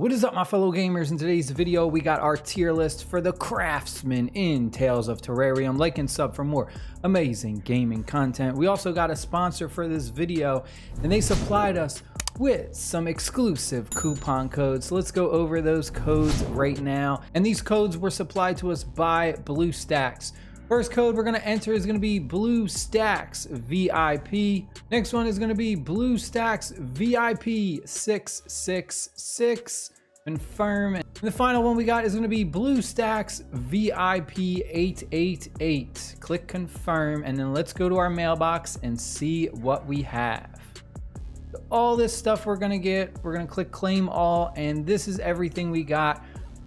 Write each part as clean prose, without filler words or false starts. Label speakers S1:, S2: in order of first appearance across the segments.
S1: What is up, my fellow gamers? In today's video, we got our tier list for the Craftsmen in Tales of Terrarium. Like and sub for more amazing gaming content. We also got a sponsor for this video, and they supplied us with some exclusive coupon codes. So let's go over those codes right now. And these codes were supplied to us by Bluestacks. First code we're gonna enter is gonna be Bluestacksvip. Next one is gonna be Bluestacksvip 666. Confirm. And the final one we got is gonna be Bluestacksvip 888. Click confirm, and then let's go to our mailbox and see what we have. All this stuff we're gonna get, we're gonna click claim all, and this is everything we got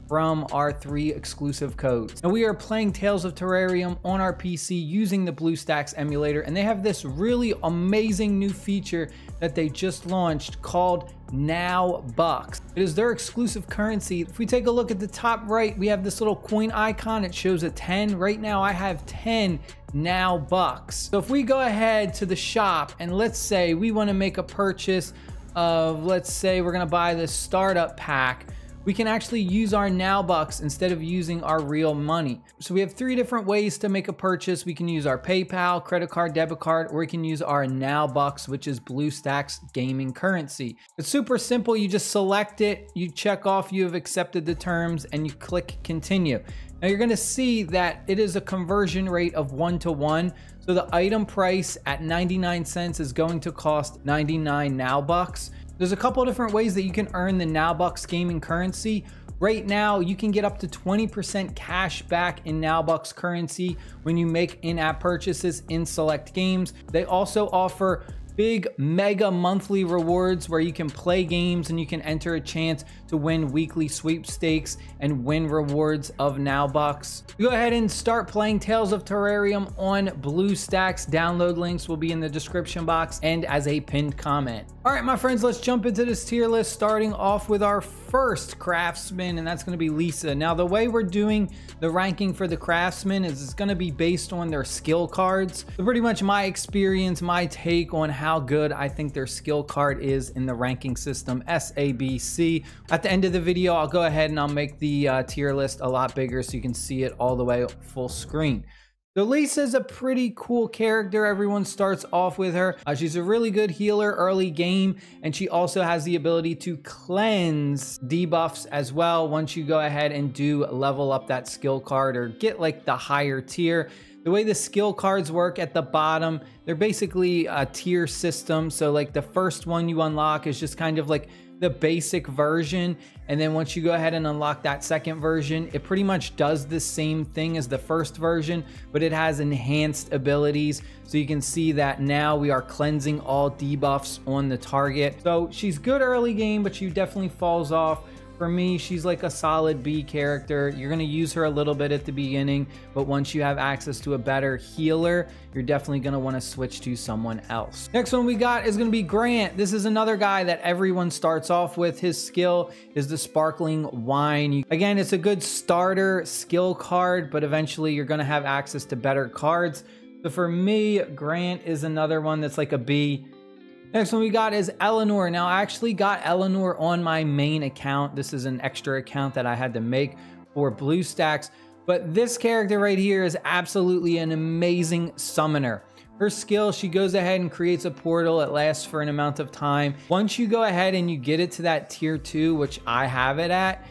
S1: from our 3 exclusive codes. Now we are playing Tales of Terrarium on our PC using the Bluestacks emulator, and they have this really amazing new feature that they just launched called Now Bucks. It is their exclusive currency. If we take a look at the top right, we have this little coin icon. It shows a 10. Right now I have 10 Now Bucks. So if we go ahead to the shop and let's say we want to make a purchase of, let's say we're going to buy this startup pack, we can actually use our Now Bucks instead of using our real money. So we have 3 different ways to make a purchase. We can use our PayPal, credit card, debit card, or we can use our Now Bucks, which is Bluestacks gaming currency. It's super simple. You just select it, you check off you have accepted the terms, and you click continue. Now you're gonna see that it is a conversion rate of 1-to-1. So the item price at 99 cents is going to cost 99 Now Bucks. There's a couple different ways that you can earn the Now Bucks gaming currency. Right now, you can get up to 20% cash back in Now Bucks currency when you make in-app purchases in select games. They also offer big mega monthly rewards where you can play games and you can enter a chance to win weekly sweepstakes and win rewards of Now Bucks. Go ahead and start playing Tales of Terrarium on Bluestacks. Download links will be in the description box and as a pinned comment. All right, my friends, let's jump into this tier list, starting off with our first craftsman, and that's going to be Lisa. Now, the way we're doing the ranking for the craftsmen is it's going to be based on their skill cards. So pretty much my experience, my take on how good I think their skill card is in the ranking system, SABC. At the end of the video, I'll go ahead and I'll make the tier list a lot bigger so you can see it all the way full screen. So Lisa's a pretty cool character. Everyone starts off with her. She's a really good healer early game, and she also has the ability to cleanse debuffs as well once you go ahead and do level up that skill card or get like the higher tier. The way the skill cards work at the bottom, they're basically a tier system. So like the first one you unlock is just kind of like the basic version, and then once you go ahead and unlock that second version, it pretty much does the same thing as the first version, but it has enhanced abilities. So you can see that now we are cleansing all debuffs on the target. So she's good early game, but she definitely falls off. For me, she's like a solid B character. You're gonna use her a little bit at the beginning, but once you have access to a better healer, you're definitely gonna wanna switch to someone else. Next one we got is gonna be Grant. This is another guy that everyone starts off with. His skill is the sparkling wine. Again, it's a good starter skill card, but eventually you're gonna have access to better cards. So for me, Grant is another one that's like a B. Next one we got is Eleanor. Now I actually got Eleanor on my main account. This is an extra account that I had to make for Bluestacks. But this character right here is absolutely an amazing summoner. Her skill, she goes ahead and creates a portal. It lasts for an amount of time. Once you go ahead and you get it to that tier 2, which I have it at,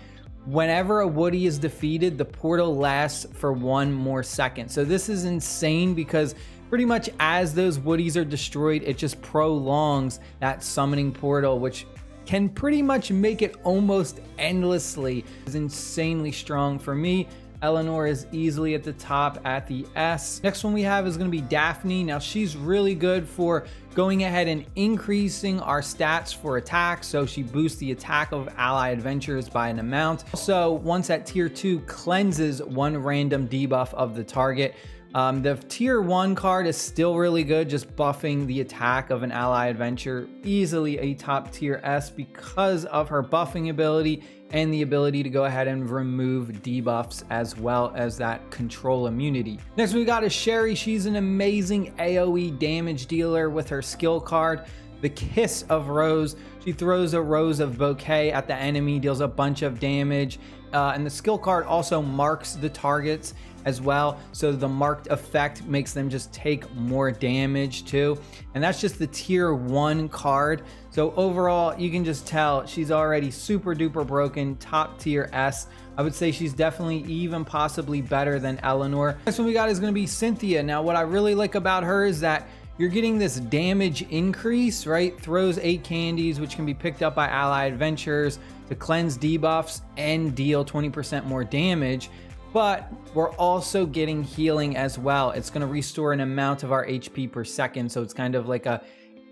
S1: whenever a Woody is defeated, the portal lasts for 1 more second. So this is insane because pretty much as those Woodies are destroyed, it just prolongs that summoning portal, which can pretty much make it almost endlessly. It's insanely strong. For me, Eleanor is easily at the top at the S. Next one we have is going to be Daphne. Now she's really good for going ahead and increasing our stats for attack. So she boosts the attack of ally adventurers by an amount. Also, once at tier 2, cleanses 1 random debuff of the target. The tier 1 card is still really good, just buffing the attack of an ally adventure. Easily a top tier S because of her buffing ability and the ability to go ahead and remove debuffs as well as that control immunity. Next we got is Sherry. She's an amazing AoE damage dealer with her skill card. the Kiss of Rose. She throws a rose of bouquet at the enemy, deals a bunch of damage. And the skill card also marks the targets as well. So the marked effect makes them just take more damage too. And that's just the tier 1 card. So overall, you can just tell she's already super duper broken, top tier S. I would say she's definitely even possibly better than Eleanor. Next one we got is going to be Cynthia. Now what I really like about her is that you're getting this damage increase, right? Throws 8 candies, which can be picked up by ally adventurers to cleanse debuffs and deal 20% more damage. But we're also getting healing as well. It's going to restore an amount of our HP per second. So it's kind of like a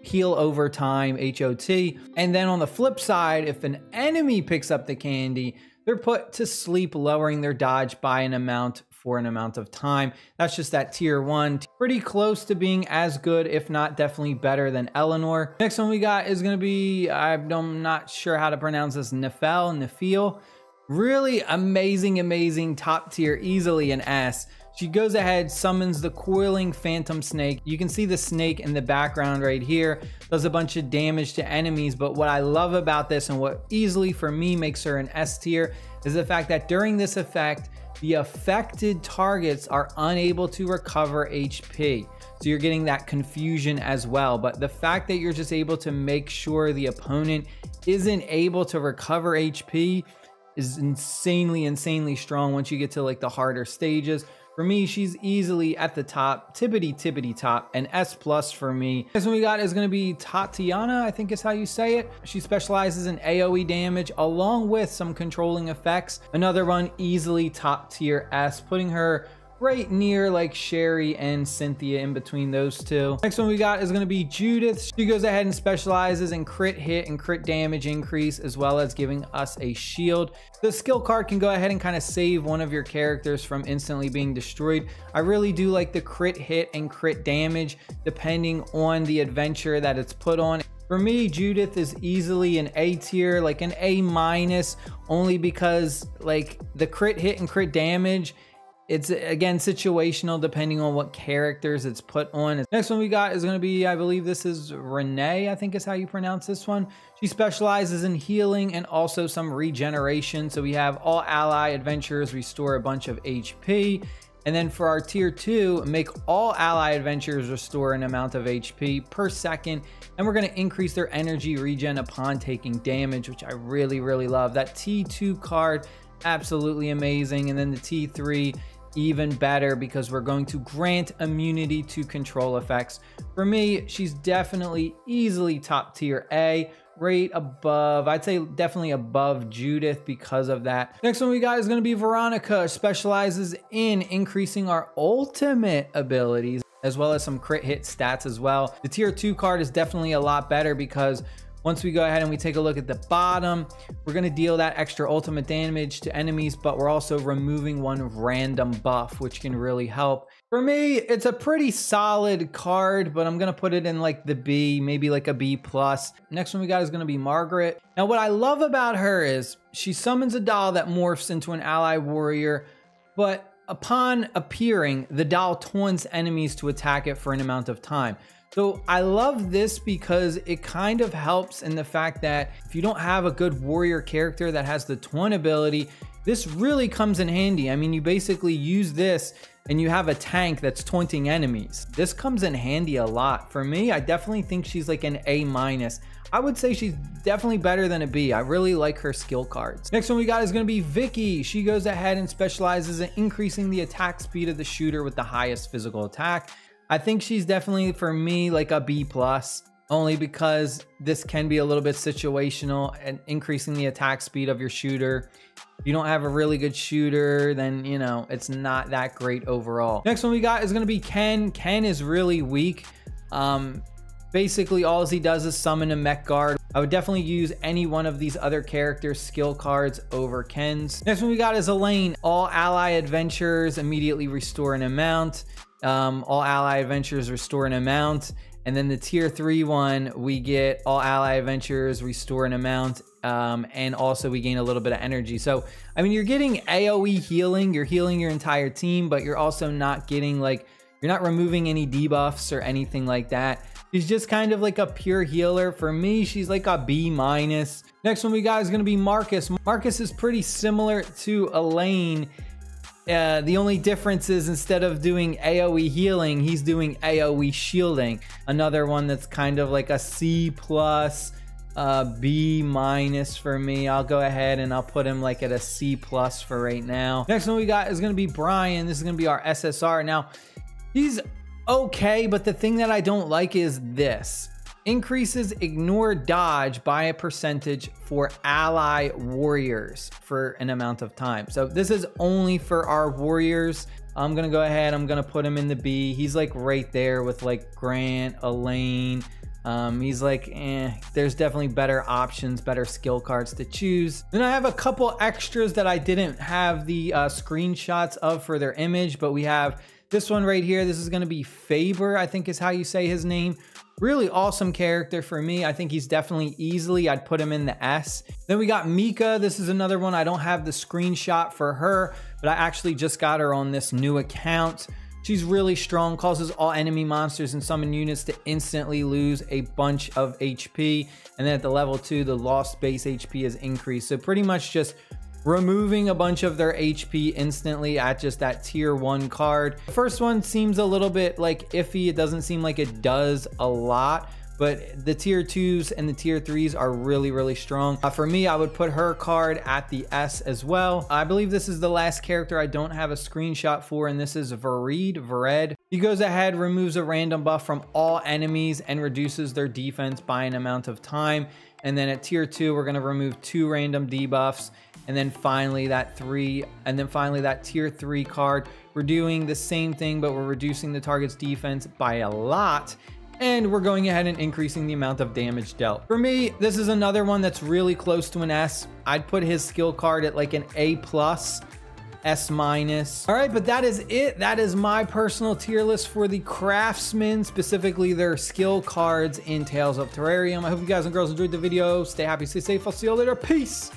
S1: heal over time, HOT. And then on the flip side, if an enemy picks up the candy, they're put to sleep, lowering their dodge by an amount for an amount of time. That's just that tier 1. Pretty close to being as good, if not definitely better than Eleanor. Next one we got is going to be, I'm not sure how to pronounce this, Nefeel. Really amazing top tier, easily an S. She goes ahead, summons the coiling phantom snake. You can see the snake in the background right here. Does a bunch of damage to enemies, but what I love about this and what easily for me makes her an S tier is the fact that during this effect, the affected targets are unable to recover HP. So you're getting that confusion as well. But the fact that you're just able to make sure the opponent isn't able to recover HP is insanely strong once you get to like the harder stages. For me, she's easily at the top, tippity top, and S plus for me. Next one we got is going to be Tatiana, I think is how you say it. She specializes in AoE damage along with some controlling effects. Another one, easily top tier S, putting her right near like Sherry and Cynthia, in between those two. Next one we got is going to be Judith. She goes ahead and specializes in crit hit and crit damage increase, as well as giving us a shield. The skill card can go ahead and kind of save one of your characters from instantly being destroyed. I really do like the crit hit and crit damage depending on the adventure that it's put on. For me, Judith is easily an A tier, like an A minus, only because like the crit hit and crit damage, it's again situational depending on what characters it's put on. Next one we got is going to be, I believe this is Renee, I think is how you pronounce this one. She specializes in healing and also some regeneration. So we have all ally adventurers restore a bunch of HP. And then for our tier 2, make all ally adventurers restore an amount of HP per second. And we're going to increase their energy regen upon taking damage, which I really love. That T2 card, absolutely amazing. And then the T3, even better, because we're going to grant immunity to control effects. For me, she's definitely easily top tier A, right above, I'd say definitely above Judith because of that. Next one we got is going to be Veronica. Specializes in increasing our ultimate abilities as well as some crit hit stats as well. The tier 2 card is definitely a lot better because once we go ahead and we take a look at the bottom, we're going to deal that extra ultimate damage to enemies, but we're also removing one random buff, which can really help. For me, it's a pretty solid card, but I'm going to put it in like the B, maybe like a B plus. Next one we got is going to be Margaret. Now, what I love about her is she summons a doll that morphs into an ally warrior, but upon appearing, the doll taunts enemies to attack it for an amount of time. So I love this because it kind of helps in the fact that if you don't have a good warrior character that has the taunt ability, this really comes in handy. I mean, you basically use this and you have a tank that's taunting enemies. This comes in handy a lot. For me, I definitely think she's like an A minus. I would say she's definitely better than a B. I really like her skill cards. Next one we got is going to be Vicky. She goes ahead and specializes in increasing the attack speed of the shooter with the highest physical attack. I think she's definitely, for me, like a B plus, only because this can be a little bit situational and increasing the attack speed of your shooter. If you don't have a really good shooter, then, you know, it's not that great overall. Next one we got is going to be Ken. Ken is really weak. Basically, all he does is summon a mech guard. I would definitely use any one of these other characters' skill cards over Ken's. Next one we got is Elaine. All ally adventurers immediately restore an amount. All ally adventurers restore an amount. And then the tier 3 one, we get all ally adventurers restore an amount. And also we gain a little bit of energy. So, I mean, you're getting AoE healing. You're healing your entire team, but you're also not getting like, you're not removing any debuffs or anything like that. She's just kind of like a pure healer. For me, she's like a B-. Next one we got is going to be Marcus. Marcus is pretty similar to Elaine. The only difference is instead of doing AoE healing, he's doing AoE shielding. Another one that's kind of like a C+, B- for me. I'll go ahead and I'll put him like at a C+ for right now. Next one we got is going to be Brian. This is going to be our SSR. Now, he's okay, but the thing that I don't like is this. Increases ignore dodge by a percentage for ally warriors for an amount of time. So this is only for our warriors. I'm gonna go ahead, I'm gonna put him in the B. He's like right there with like Grant, Elaine. He's like, there's definitely better options, better skill cards to choose. Then I have a couple extras that I didn't have the screenshots of for their image, but we have this one right here. This is gonna be Faber, I think is how you say his name. Really awesome character for me. I think he's definitely easily, I'd put him in the S. Then we got Mica. This is another one. I don't have the screenshot for her, but I actually just got her on this new account. She's really strong, causes all enemy monsters and summon units to instantly lose a bunch of HP. And then at the level 2, the lost base HP is increased. So pretty much just removing a bunch of their HP instantly at just that tier 1 card. The first one seems a little bit like iffy. It doesn't seem like it does a lot, but the tier 2s and the tier 3s are really, really strong. For me, I would put her card at the S as well. I believe this is the last character I don't have a screenshot for, and this is Vered. He goes ahead, removes a random buff from all enemies and reduces their defense by an amount of time. And then at tier 2, we're gonna remove 2 random debuffs. And then finally that tier 3 card. We're doing the same thing, but we're reducing the target's defense by a lot. And we're going ahead and increasing the amount of damage dealt. For me, this is another one that's really close to an S. I'd put his skill card at like an A+, S-. All right, but that is it. That is my personal tier list for the Craftsmen, specifically their skill cards in Tales of Terrarium. I hope you guys and girls enjoyed the video. Stay happy, stay safe. I'll see you all later. Peace.